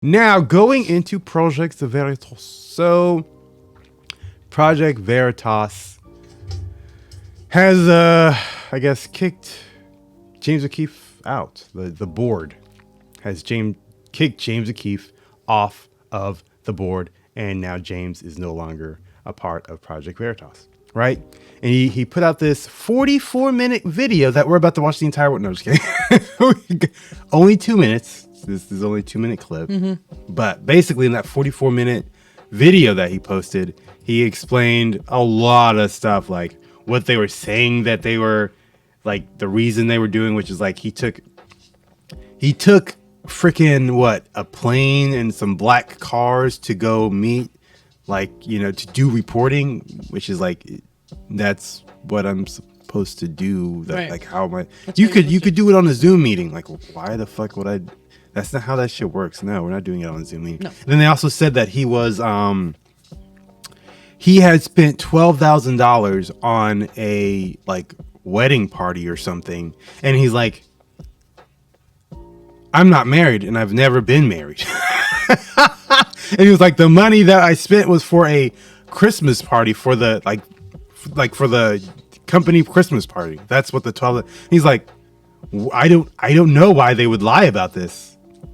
Now, going into Project Veritas. So, Project Veritas has, I guess, kicked James O'Keefe out. The board has kicked James O'Keefe off of the board, and now James is no longer a part of Project Veritas, right? And he put out this 44-minute video that we're about to watch the entire one. No, I'm just kidding. Only 2 minutes. This is only a 2-minute clip. Mm-hmm. But basically in that 44-minute video that he posted, he explained a lot of stuff, like what they were saying that they were, like the reason they were doing, which is like he took freaking a plane and some black cars to go meet, like, to do reporting, which is like, that's what I'm supposed to do. That, right. Like, how am I? You could do it on a Zoom meeting. Like, why the fuck would I? That's not how that shit works. No, we're not doing it on a Zoom meeting. No. And then they also said that he was he had spent $12,000 on a wedding party or something, and he's like, I'm not married and I've never been married. And he was like, the money that I spent was for a Christmas party for the for the company Christmas party. That's what the 12. He's like, I don't know why they would lie about this.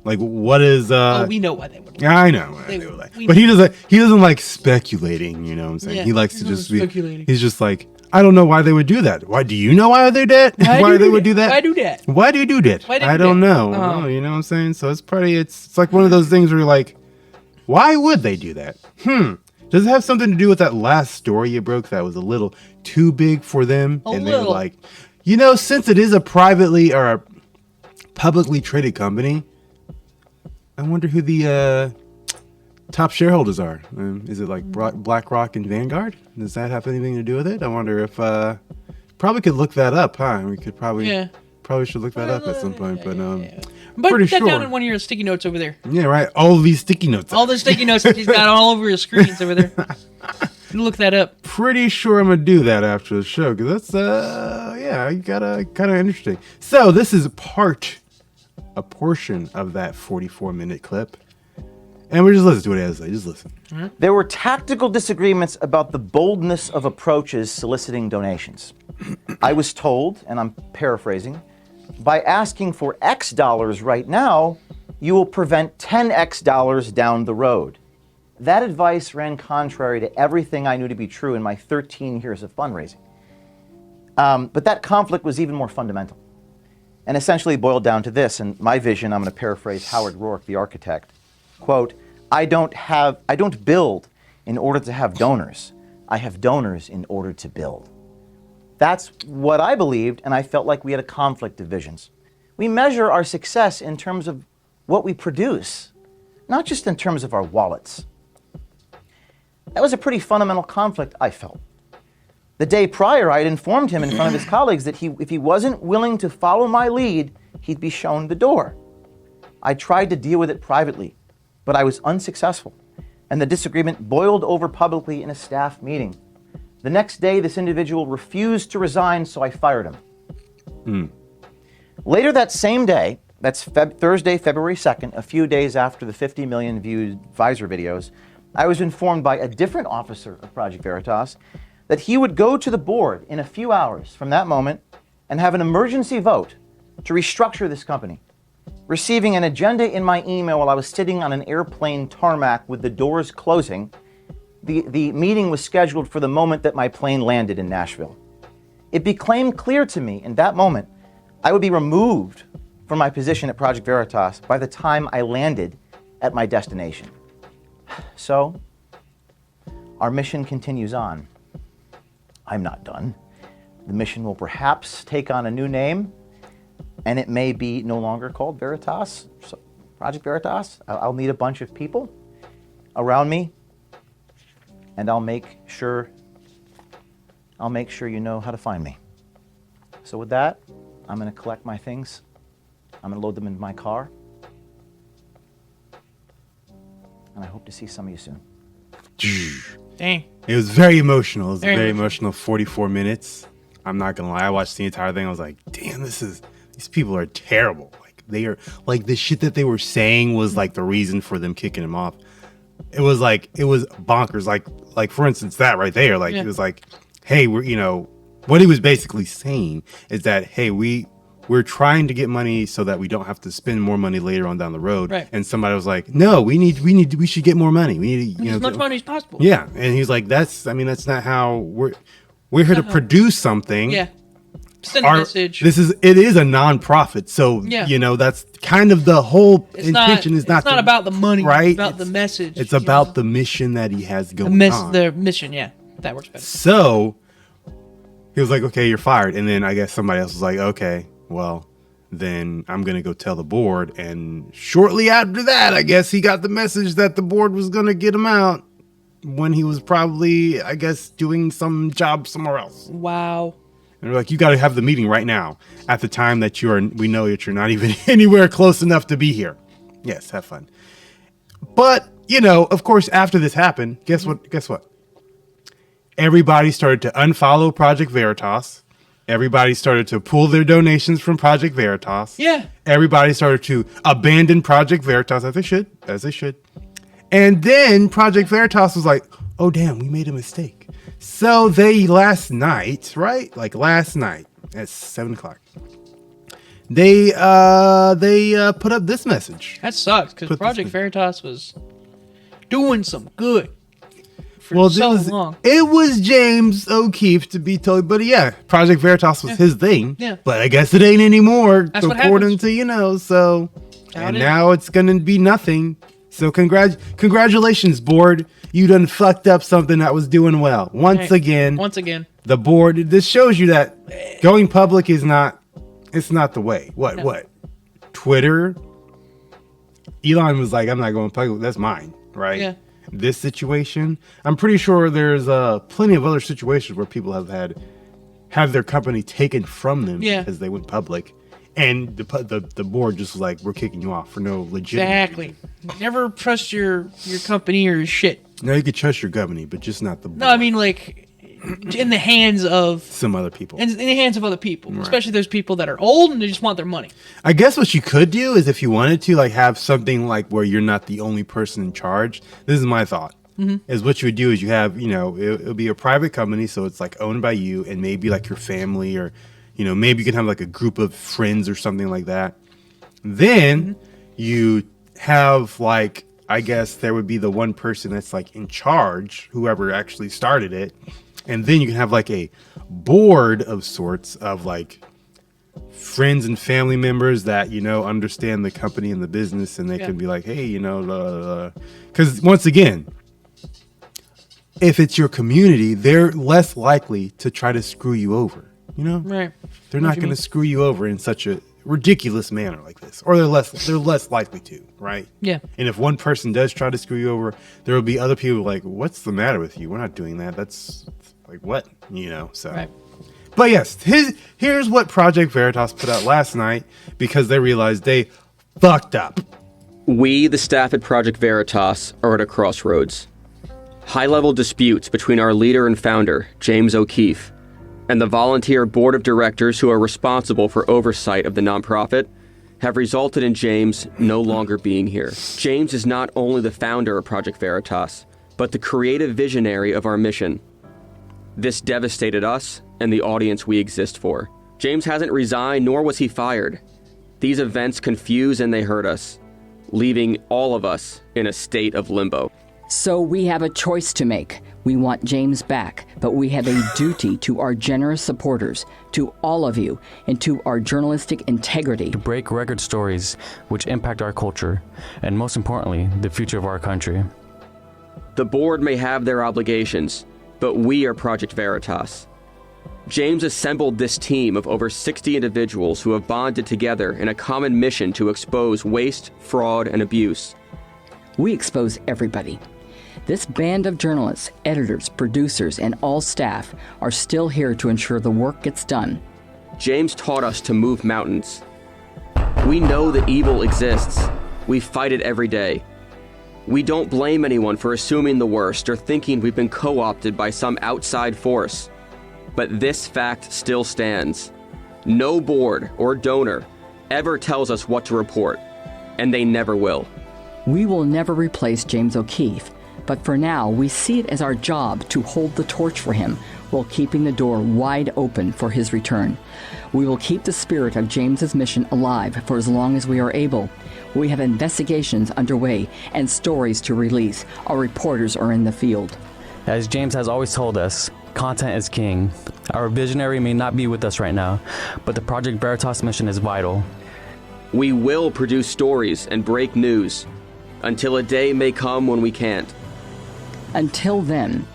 Like, what is we know why they would lie. Yeah, I know why they would lie. But he doesn't like speculating, you know what I'm saying? Yeah, he likes to just be speculating. He's just like, I don't know why they would do that. Why do you know why they did? Why they would do that? Why do that? Why do you do that? I don't know. Oh, you know what I'm saying? So it's like one of those things where you're like, why would they do that? Does it have something to do with that last story you broke that was a little too big for them? They're like, since it is a privately or a publicly traded company, I wonder who the top shareholders are. Is it like BlackRock and Vanguard? Does that have anything to do with it? I wonder if probably could look that up, huh? We could probably should look that up at some point. But put that down in one of your sticky notes over there. Yeah, right. All these sticky notes. All the sticky notes that he's got all over his screens over there. Look that up. Pretty sure I'm gonna do that after the show because that's kind of interesting. So this is a portion of that 44-minute clip. And we're just listening to what it has to say. Just listen. Mm-hmm. There were tactical disagreements about the boldness of approaches soliciting donations. I was told, and I'm paraphrasing, by asking for X dollars right now, you will prevent 10X dollars down the road. That advice ran contrary to everything I knew to be true in my 13 years of fundraising. But that conflict was even more fundamental and essentially boiled down to this. And my vision, I'm going to paraphrase Howard Rourke, the architect. Quote, I don't build in order to have donors. I have donors in order to build. That's what I believed, and I felt like we had a conflict of visions. We measure our success in terms of what we produce, not just in terms of our wallets. That was a pretty fundamental conflict, I felt. The day prior, I had informed him in front of his colleagues that if he wasn't willing to follow my lead, he'd be shown the door. I tried to deal with it privately, but I was unsuccessful, and the disagreement boiled over publicly in a staff meeting. The next day, this individual refused to resign, so I fired him. Later that same day, that's Thursday, February 2nd, a few days after the 50 million viewed Visor videos, I was informed by a different officer of Project Veritas that he would go to the board in a few hours from that moment and have an emergency vote to restructure this company. Receiving an agenda in my email while I was sitting on an airplane tarmac with the doors closing, the meeting was scheduled for the moment that my plane landed in Nashville. It became clear to me in that moment I would be removed from my position at Project Veritas by the time I landed at my destination. So, our mission continues on. I'm not done. The mission will perhaps take on a new name, and it may be no longer called Veritas, so Project Veritas. I'll need a bunch of people around me, and I'll make sure you know how to find me. So with that, I'm going to collect my things. I'm going to load them into my car, and I hope to see some of you soon. Dang. It was very emotional. It was a very emotional 44 minutes. I'm not going to lie. I watched the entire thing. I was like, damn, these people are terrible. Like, they are like the shit that they were saying was like the reason for them kicking him off. It was bonkers. Like for instance, that right there, like it was like, hey, what he was basically saying is that, hey, we're trying to get money so that we don't have to spend more money later on down the road. Right. And somebody was like, no, we should get more money. We need as much money as possible. Yeah. And he's like, that's not how we're here to produce something. Yeah. Send a message. It is a non-profit. So, that's kind of the whole intention It's not about the money, right? It's about the message. It's about the mission that he has going on. The mission, yeah. That works better. So, he was like, okay, you're fired. And then I guess somebody else was like, okay, well, then I'm going to go tell the board. And shortly after that, I guess he got the message that the board was going to get him out when he was probably, I guess, doing some job somewhere else. Wow. And they're like, you got to have the meeting right now at the time that we know that you're not even anywhere close enough to be here. Yes, have fun. But, of course, after this happened, guess what? Everybody started to unfollow Project Veritas. Everybody started to pull their donations from Project Veritas. Yeah. Everybody started to abandon Project Veritas, as they should. And then Project Veritas was like, oh, damn, we made a mistake. So they last night at 7:00, they put up this message. That sucks because Project Veritas was doing some good for so long. It was James O'Keefe, to be told, but yeah, Project Veritas was his thing. Yeah. But I guess it ain't anymore, according to so. And now it's gonna be nothing. So congratulations, board. You done fucked up something that was doing well. Once again. The board, this shows you that going public is not the way. What? Twitter? Elon was like, I'm not going public. That's mine, right? Yeah. This situation, I'm pretty sure there's plenty of other situations where people have their company taken from them because they went public. And the board just was like, we're kicking you off for no legitimate reason. Never trust your company or your shit. No, you could trust your company, but just not the board. No, I mean, like, in the hands of... some other people. In the hands of other people. Right. Especially those people that are old and they just want their money. I guess what you could do is if you wanted to, like, have something like where you're not the only person in charge. This is my thought. Mm-hmm. Is what you would do is you have, it'll be a private company, so it's, like, owned by you and maybe, like, your family or... maybe you can have like a group of friends or something like that. Then you have like, I guess there would be the one person that's like in charge, whoever actually started it. And then you can have like a board of sorts of like friends and family members that, understand the company and the business. And they can be like, hey, because once again, if it's your community, they're less likely to try to screw you over. Right? They're not going to screw you over in such a ridiculous manner like this, or they're less likely to, right? Yeah. And if one person does try to screw you over, there will be other people like, "What's the matter with you? We're not doing that. That's like what, So, right. But yes, here's what Project Veritas put out last night because they realized they fucked up. We, the staff at Project Veritas, are at a crossroads. High-level disputes between our leader and founder, James O'Keefe, and the volunteer board of directors who are responsible for oversight of the nonprofit have resulted in James no longer being here. James is not only the founder of Project Veritas, but the creative visionary of our mission. This devastated us and the audience we exist for. James hasn't resigned, nor was he fired. These events confuse and they hurt us, leaving all of us in a state of limbo. So we have a choice to make. We want James back, but we have a duty to our generous supporters, to all of you, and to our journalistic integrity. To break record stories which impact our culture, and most importantly, the future of our country. The board may have their obligations, but we are Project Veritas. James assembled this team of over 60 individuals who have bonded together in a common mission to expose waste, fraud, and abuse. We expose everybody. This band of journalists, editors, producers, and all staff are still here to ensure the work gets done. James taught us to move mountains. We know that evil exists. We fight it every day. We don't blame anyone for assuming the worst or thinking we've been co-opted by some outside force. But this fact still stands. No board or donor ever tells us what to report, and they never will. We will never replace James O'Keefe, but for now, we see it as our job to hold the torch for him while keeping the door wide open for his return. We will keep the spirit of James's mission alive for as long as we are able. We have investigations underway and stories to release. Our reporters are in the field. As James has always told us, content is king. Our visionary may not be with us right now, but the Project Veritas mission is vital. We will produce stories and break news until a day may come when we can't. Until then,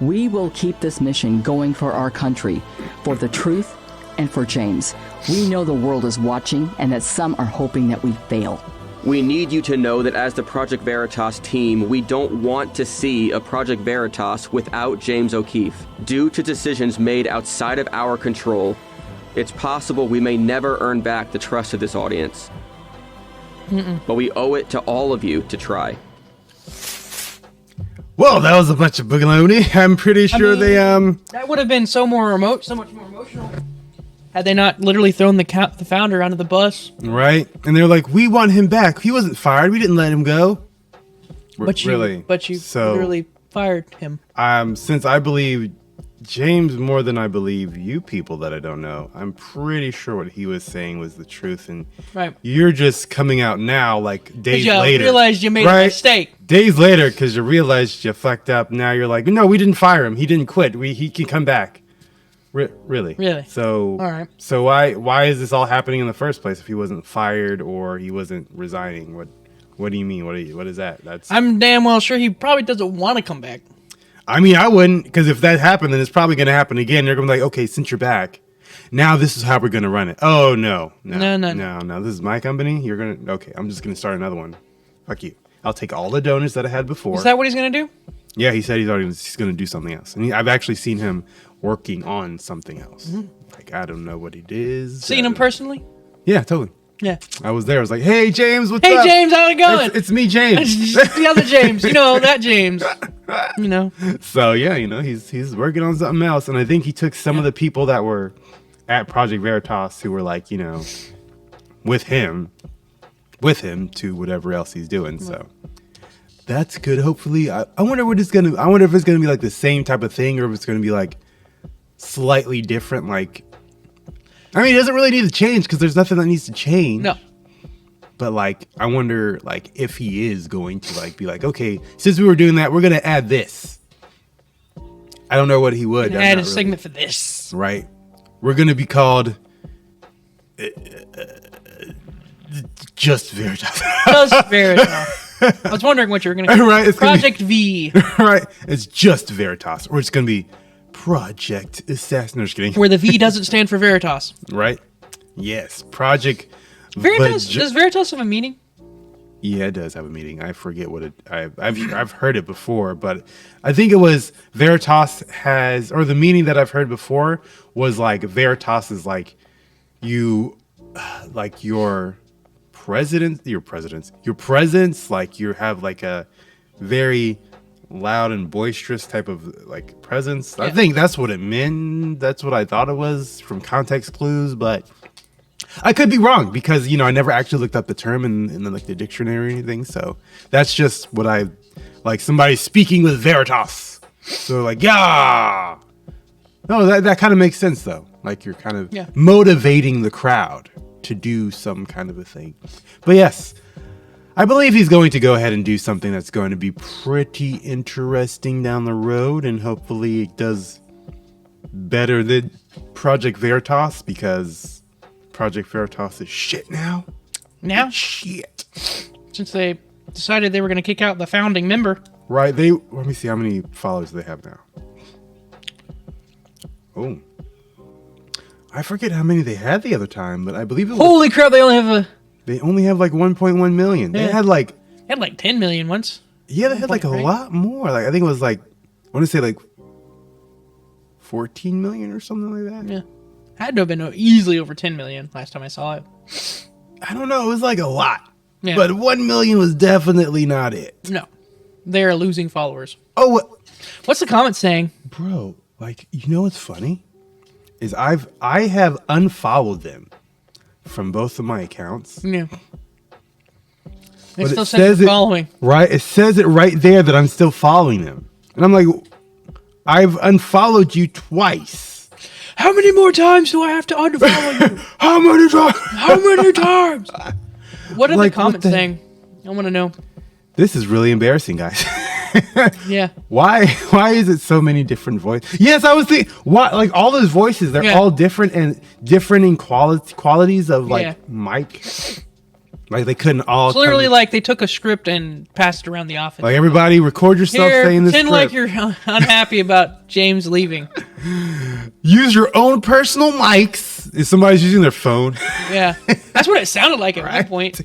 we will keep this mission going for our country, for the truth, and for James. We know the world is watching and that some are hoping that we fail. We need you to know that as the Project Veritas team, we don't want to see a Project Veritas without James O'Keefe. Due to decisions made outside of our control, it's possible we may never earn back the trust of this audience. But we owe it to all of you to try. Well, that was a bunch of boogaloo. I'm pretty sure they That would have been so much more emotional. Had they not literally thrown the founder under the bus. right, and they're like, we want him back. He wasn't fired. We didn't let him go. But you literally fired him. Since I believe James more than I believe you people that I don't know, I'm pretty sure what he was saying was the truth, and Right. you're just coming out now, like days You later. realized you made a mistake. Days later, because you realized you fucked up. Now you're like, no, we didn't fire him. He didn't quit. He can come back. Really? Really? So, All right. So why is this all happening in the first place if he wasn't fired or he wasn't resigning? What do you mean? What is that? I'm damn well sure he probably doesn't want to come back. I mean, I wouldn't, because if that happened, then it's probably going to happen again. They're going to be like, okay, since you're back, now this is how we're going to run it. Oh, no. This is my company. You're going to, okay, I'm just going to start another one. Fuck you. I'll take all the donors that I had before. Is that what he's going to do? Yeah, he said he's going to do something else. And I've actually seen him working on something else. Like, I don't know what it is. Seen him personally? Yeah, totally. Yeah. I was there. I was like, hey, James, what's up? Hey, James, how's it going? It's me, James. The other James. You know, that James. You know. So, yeah, he's working on something else. And I think he took some of the people that were at Project Veritas who were like, with him to whatever else he's doing. So that's good. Hopefully, I wonder if it's gonna be like the same type of thing, or if it's gonna be like slightly different. Like, I mean, it doesn't really need to change because there's nothing that needs to change. No. But like, I wonder like if he is going to like be like, okay, since we were doing that, we're gonna add this. I don't know what he would add a segment for this. Right. We're gonna be called Just Veritas. Just Veritas. I was wondering what you were going to call right, Project V. Right. It's Just Veritas. Or it's going to be Project Assassin. No, just kidding. Where the V doesn't stand for Veritas. Right? Yes. Project Veritas. Does Veritas have a meaning? Yeah, it does have a meaning. I forget what it. I've heard it before, but I think it was Veritas has, or the meaning that I've heard before was like Veritas is like you, like your presence, like you have like a very loud and boisterous type of like presence. Yeah. I think that's what it meant. That's what I thought it was from context clues, but I could be wrong because, I never actually looked up the term in like the dictionary or anything. So that's just what I like, somebody speaking with Veritas. So like, yeah. No, that kind of makes sense though. Like you're kind of motivating the crowd to do some kind of a thing. But yes, I believe he's going to go ahead and do something that's going to be pretty interesting down the road. And hopefully it does better than Project Veritas, because Project Veritas is shit now. Now? Shit. Since they decided they were going to kick out the founding member. Right. Let me see how many followers they have now. Oh. I forget how many they had the other time, but I believe it was... Holy crap, they only have like 1.1 million. Yeah. They had like 10 million once. Yeah, they had like a lot more. Like I think it was like, I want to say like 14 million or something like that. Yeah. Had to have been easily over 10 million last time I saw it. I don't know. It was like a lot. Yeah. But 1 million was definitely not it. No. They're losing followers. Oh, what's the comment saying? Bro, like, what's funny? Is I have unfollowed them from both of my accounts. Yeah. They But still it said says you're it following. right. It says it right there that I'm still following them, and I'm like, I've unfollowed you twice. How many more times do I have to unfollow you? How many times? How many times? What are Like, the comments what the- saying? I want to know. This is really embarrassing, guys. Yeah. Why is it so many different voices? Yes, I was thinking, what, like all those voices, they're Yeah. all different and different in qualities of like Yeah. mic. Like they couldn't all It's literally come- like they took a script and passed it around the office. like everybody record yourself Here, saying this pretend like script. you're unhappy about James leaving. Use your own personal mics if somebody's using their phone. Yeah. That's what it sounded like at one Right. point.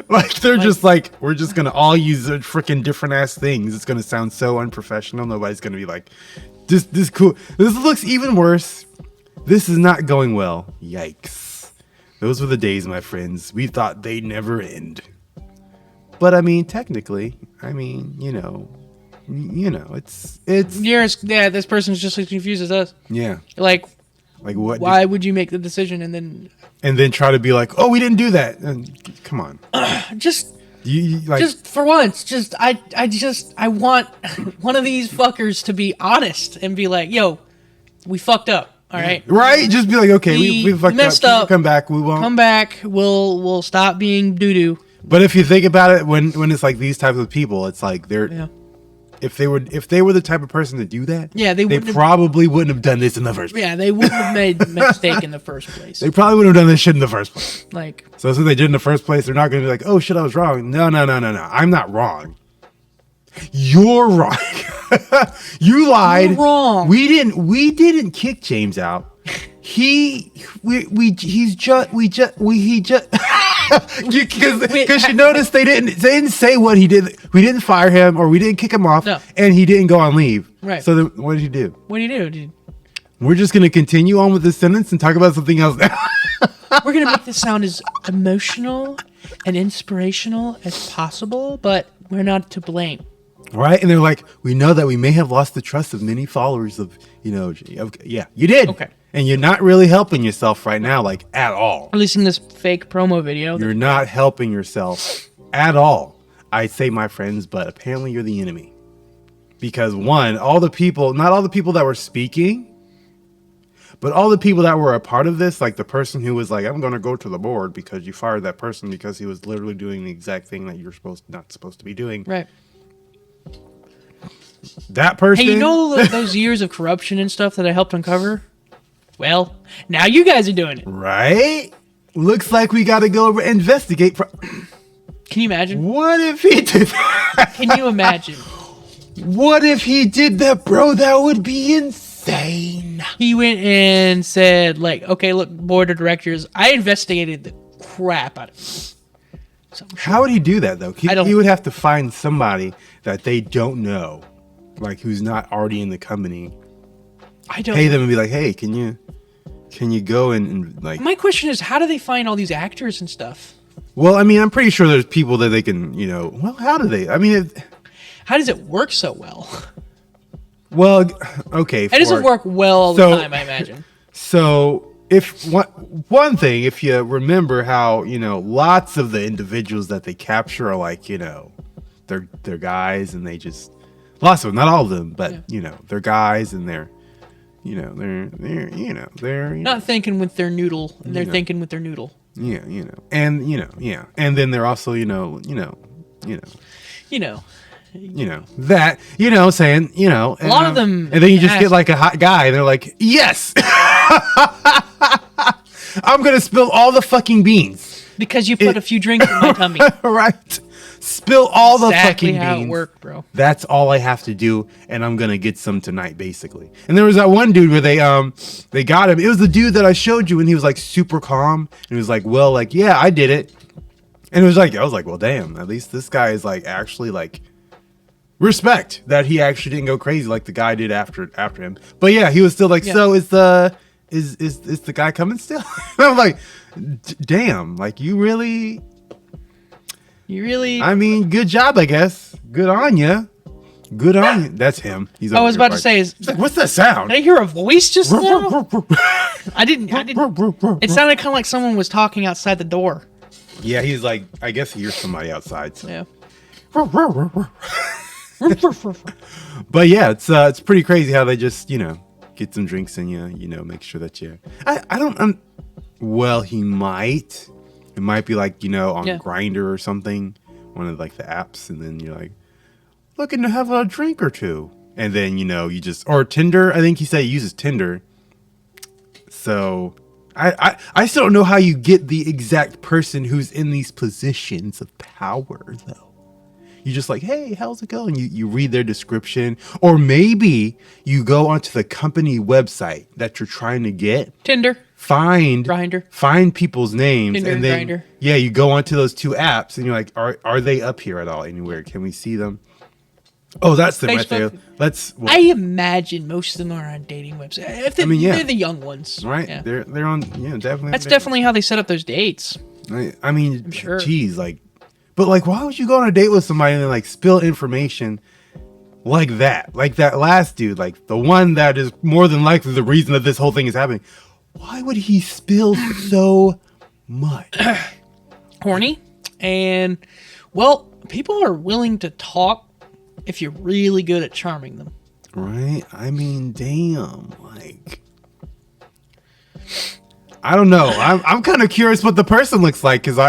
Like they're just like, we're just gonna all use the freaking different ass things. It's gonna sound so unprofessional. Nobody's gonna be like, this cool. This looks even worse. This is not going well. Yikes. Those were the days, my friends. We thought they'd never end. But I mean, technically, you know, it's Yeah, this person's just as confused as us. yeah. Like, Like what? why would you make the decision and then And then try to be like, oh, we didn't do that. And come on. just Like, just for once, I want one of these fuckers to be honest and be like, yo, we fucked up. All right. right? Just be like, okay, we fucked messed up. up. Come back. We won't. Come back. We'll stop being doo doo. But if you think about it, when it's like these types of people, it's like they're Yeah. if they were the type of person to do that, Yeah, they wouldn't have- probably wouldn't have done this in the first place. Yeah, they wouldn't have made the mistake in the first place. They probably wouldn't have done this shit in the first place. Like, So since they did in the first place, they're not going to be like, oh shit, I was wrong. No. I'm not wrong. You're wrong. You lied. You're wrong. We didn't kick James out. He just because you noticed they didn't say what he did. We didn't fire him or we didn't kick him off, No. and he didn't go on leave. Right. So then what did he do? what do you do, dude? We're just gonna continue on with this sentence and talk about something else now. We're gonna make this sound as emotional and inspirational as possible, but we're not to blame. Right? And they're like, we know that we may have lost the trust of many followers of, yeah, you did. Okay. And you're not really helping yourself right now, like at all. Releasing this fake promo video. You're not helping yourself at all. I'd say, my friends, but apparently you're the enemy. Because one, not all the people that were speaking, but all the people that were a part of this, like the person who was like, I'm going to go to the board because you fired that person because he was literally doing the exact thing that you're not supposed to be doing. Right. That person. Hey, you know those years of corruption and stuff that I helped uncover? Well, now you guys are doing it. Right? Looks like we got to go investigate. Can you imagine? What if he did that? Can you imagine? What if he did that, bro? That would be insane. He went and said, like, okay, look, board of directors, I investigated the crap out of it. So, How would he do that, though? I don't- He would have to find somebody that they don't know, like who's not already in the company, I don't pay know. them and be like, hey, can you go and like... My question is, how do they find all these actors and stuff? Well, I mean, I'm pretty sure there's people that they can, well, how do they? I mean, How does it work so well? well, okay. It doesn't work well all the So- time, I imagine. So if one thing, if you remember how, lots of the individuals that they capture are like, they're guys and they just, lots of them, not all of them, but they're guys and they're Not thinking with their noodle, and they're thinking with their noodle. yeah, and and then they're also, You know. that, saying, A lot of them and then you just ask- get like a hot guy and they're like, yes, I'm going to spill all the fucking beans. Because you put a few drinks in my tummy. Right. Spill all the Exactly fucking how beans. it worked, bro. That's all I have to do, and I'm gonna get some tonight, basically. And there was that one dude where they got him. It was the dude that I showed you, and he was like super calm, and he was like, well, like, yeah, I did it. And it was like, I was like, well, damn, at least this guy is like actually like respect that he actually didn't go crazy like the guy did after him. But yeah, he was still like, Yeah. so is the guy coming still? And I'm like, damn, like you really. You really... I mean, good job, I guess. Good on you. Good on you. That's him. He's I over was there about to say, He's like, what's that sound? did I hear a voice just now? I didn't. It sounded kind of like someone was talking outside the door. Yeah, he's like, I guess he hears somebody outside. So. Yeah. But yeah, it's pretty crazy how they just, get some drinks in you, make sure that you. I don't. Well, he might. It might be like, on Grindr or something, one of like the apps, and then you're like, looking to have a drink or two, and then you just, or Tinder. I think he said he uses Tinder. So I still don't know how you get the exact person who's in these positions of power, though. You just like, hey, how's it going? You read their description, or maybe you go onto the company website that you're trying to get. Tinder. Grindr. Find people's names, Tinder and then Grindr. Yeah, you go onto those two apps, and you're like, are they up here at all anywhere? Can we see them? Oh, that's them right there. I imagine most of them are on dating websites. They're the young ones, right? Yeah. They're on, definitely. That's definitely how they set up those dates. I mean, I'm sure. Geez, but why would you go on a date with somebody and then spill information like that? Like that last dude, the one that is more than likely the reason that this whole thing is happening. Why would he spill so much? Horny, and people are willing to talk if you're really good at charming them. Right? I mean, damn, I don't know. I'm kind of curious what the person looks like, because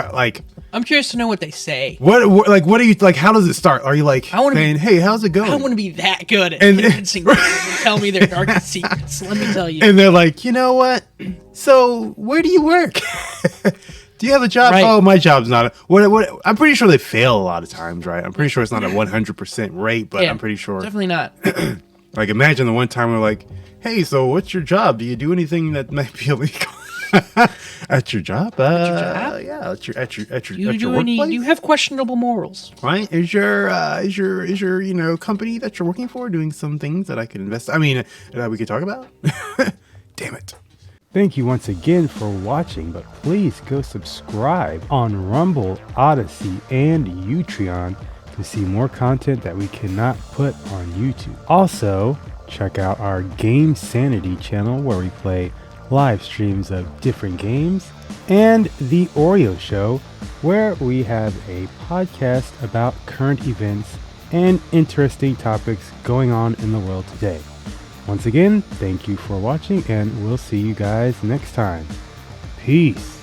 I'm curious to know what they say. What are you how does it start? Are you saying, hey, how's it going? I want to be that good at convincing people to tell me their darkest secrets. Let me tell you. And they're like, you know what? So where do you work? Do you have a job? Right. Oh, my job's not. What? I'm pretty sure they fail a lot of times, right? I'm pretty sure it's not a 100% rate, but I'm pretty sure. Definitely not. Imagine the one time we're like, hey, so what's your job? Do you do anything that might be illegal? At your job? Yeah, at your workplace. Do you have questionable morals? Right? Is your company that you're working for doing some things that I could invest? I mean, we could talk about. Damn it. Thank you once again for watching, but please go subscribe on Rumble, Odyssey, and Utreon to see more content that we cannot put on YouTube. Also, check out our GameSanity channel where we play live streams of different games, and the Oreyo Show, where we have a podcast about current events and interesting topics going on in the world today. Once again, thank you for watching, and we'll see you guys next time. Peace.